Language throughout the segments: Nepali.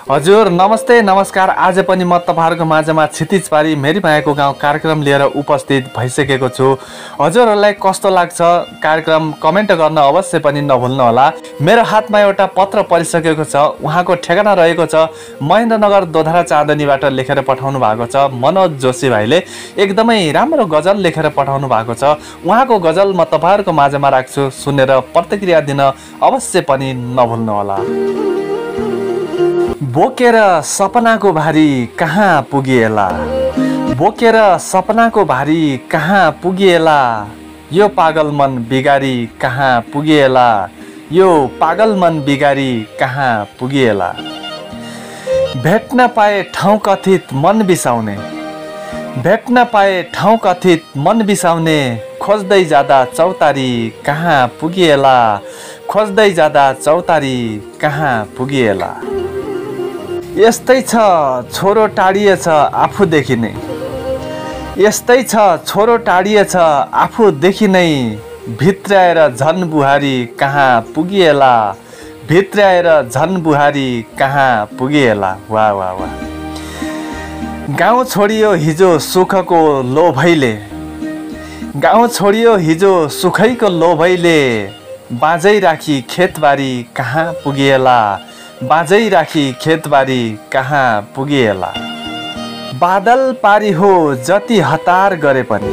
हजुर नमस्ते नमस्कार। आज पनि म तपाईहरुको माझमा क्षितिज पारी मेरी मायाको गाउँ कार्यक्रम लिएर उपस्थित भइसकेको छु। हजुरहरुलाई कस्तो लाग्छ कार्यक्रम कमेन्ट गर्न अवश्य पनि नभुल्नु होला। मेरो हातमा एउटा पत्र परिसकेको छ। उहाँको ठेगाना रहेको छ महेन्द्रनगर दोधरा चाँदनीबाट लेखेर पठाउनु भएको छ मनोज जोशी भाइले। एकदमै राम्रो गजल लेखेर पठाउनु भएको छ। उहाँको गजल म तपाईहरुको माझमा राख्छु, सुनेर प्रतिक्रिया दिन अवश्य पनि नभुल्नु होला। बोकेर सपनाको भारी कहाँ पुगिएला, बोकेर सपनाको भारी कहाँ पुगिएला, यो पागल मन बिगारी कहाँ पुगिएला, यो पागल मन बिगारी कहाँ पुगिएला। भेट्न पाए ठाउँ कथित मन बिसाउने, भेट्न पाए ठाउँ कथित मन बिसाउने, खोज्दै जाँदा चौतारी कहाँ पुगिएला, खोज्दै जाँदा चौतारी कहाँ पुगिएला। यस्तै छ छोरो टाढिएछ आफूदेखि नै, यस्तै छ छोरो टाढिएछ आफूदेखि नै, भित्र्याएर झन बुहारी कहाँ पुगिएला, भित्र्याएर झन बुहारी कहाँ पुगिएला। वाह वाह वाह। गाउँ छोडियो हिजो सुखको लोभैले, गाउँ छोडियो हिजो सुखैको लोभैले, बाँझै राखी खेतबारी कहाँ पुगिएला, बाँझै राखी खेतबारी कहाँ पुगिएला। बादल पारी हो जति हतार गरे पनि,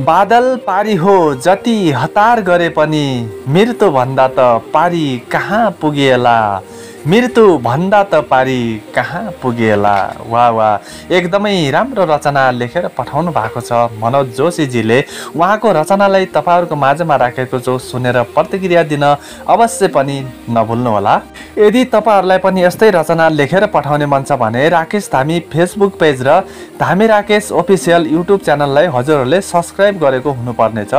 बादल पारी हो जति हतार गरे पनि, मृत्यु भन्दा त पारी कहाँ पुगिएला, मृत्यु भन्दा त पारी कहाँ पुगिएला। वाह वाह। एकदमै राम्रो रचना लेखेर पठाउनु भएको छ मनोज जोशीजीले। उहाँको रचनालाई तपाईहरुको माझमा राखेको छु, सुनेर प्रतिक्रिया दिन अवश्य पनि नभुल्नु होला। यदि तपाईहरुलाई पनि यस्तै रचना लेखेर पठाउने मन छ भने राकेश धामी फेसबुक पेज र धामी राकेश अफिसियल युट्युब च्यानललाई हजुरहरूले सब्स्क्राइब गरेको हुनुपर्नेछ।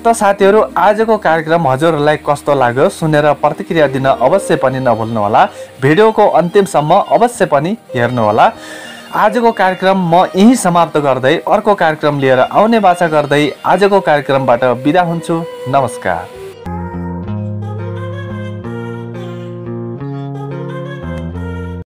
त साथीहरु, आजको कार्यक्रम हजुरहरूलाई कस्तो लाग्यो सुनेर प्रतिक्रिया दिन अवश्य पनि नभुल्नु होला। भिडियोको अन्तिमसम्म अवश्य पनि हेर्नु होला। आजको कार्यक्रम म यही समाप्त गर्दै अर्को कार्यक्रम लिएर आउने बाचा गर्दै आजको कार्यक्रमबाट बिदा हुन्छु। नमस्कार।